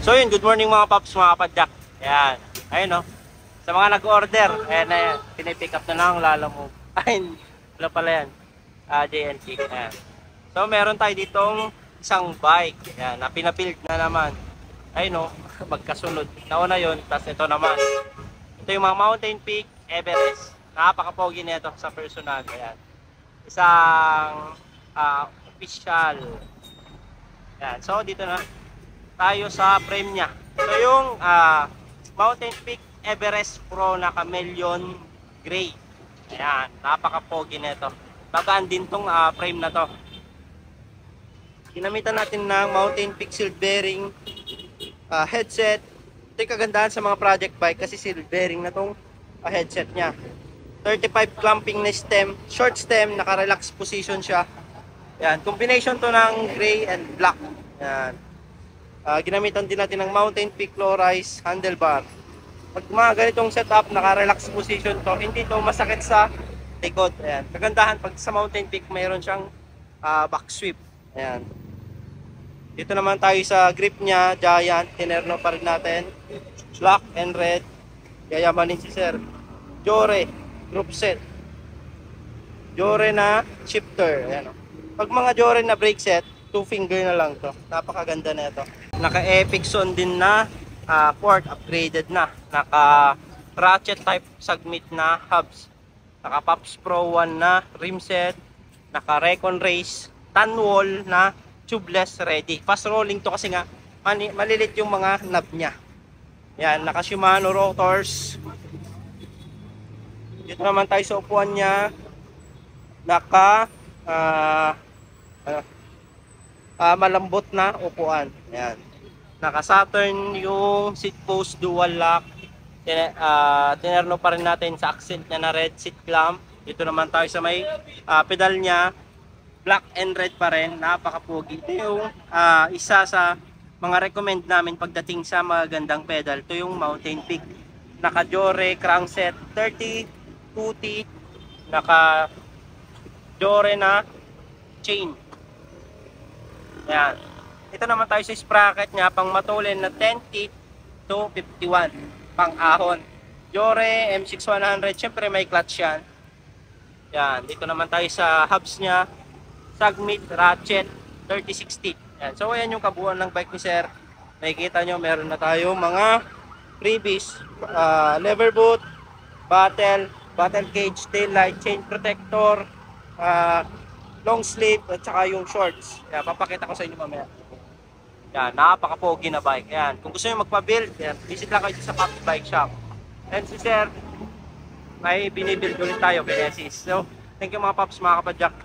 So yun, good morning mga paps, mga kapadyak. Ayan, ayun no. Sa mga nag-order, ayan, pinipick up na lang, lalamove. Ayun, wala pala yan. JNT. Ayan. So meron tayo ditong isang bike. Ayan, na pinabuild na naman. Ayun no, magkasunod. Nauna yun, tapos ito naman. Ito yung mga Mountain Peak Everest. Napaka-pogi nito sa personal. Ayan. Isang official. Ayan, so dito na tayo sa frame niya. So yung Mountain Peak Everest Pro na Chameleon Gray. Ayan, napaka-pogi nito. Bagaan din tong frame na to. Ginamitan natin ng Mountain Peak Sealed Bearing headset. Ito yung kagandahan sa mga project bike kasi sealed bearing na tong headset niya. 35 clamping na stem, short stem, naka-relax position siya. Ayan, combination to ng gray and black. Ayan. Ginamitan din natin ng Mountain Peak Low Rise handlebar. Pag mga ganitong setup, naka-relax position to, hindi to masakit sa likod. Ayan. Kagandahan pag sa Mountain Peak, mayroon siyang back sweep. Ayan. Dito naman tayo sa grip niya, Giant, tinerno pa rin natin. Black and red. Yayamanin si Sir. Jore, group set. Jore na shifter. Ayan. Pag mga Jore na brake set, 2 finger na lang to. Napakaganda na ito. Naka-Epixon din na port, upgraded na. Naka-ratchet type submit na hubs. Naka-Pops Pro 1 na rim set. Naka-Recon Race tan wall na tubeless ready. Fast rolling to kasi nga malilit yung mga knob niya. Yan, naka-Shimano rotors. Dito naman tayo sa upuan niya. Naka malambot na upuan. Ayan. Naka-Saturn yung seat post dual lock. Tinerno pa rin natin sa accent niya na red seat clamp. Dito naman tayo sa may pedal niya. Black and red pa rin. Napaka-pogi. Ito yung isa sa mga recommend namin pagdating sa magandang pedal. Ito yung Mountain Peak. Naka-Jore crankset 30 2T. Naka-Jore na chain. Ayan. Ito naman tayo sa sprocket niya, pang matulin na 10 teeth to 51. Pang ahon. Jore M6100, syempre may clutch yan. Ayan. Dito naman tayo sa hubs niya. Submit ratchet 36 teeth. Ayan. So ayan yung kabuuan ng bike ni Sir. Nakikita nyo, meron na tayo mga freebies. Lever boot, battle cage, tail light, chain protector, long sleeve at saka yung shorts. Yan, papakita ko sa inyo mamaya. Yan, napaka-pogi na bike. Yan, kung gusto niyo magpa-build, yan, visit lang kayo sa Pops Bike Shop. And si Sir, may binibuild ulit tayo, Kinesis. So, thank you mga Pops, mga kapadyak.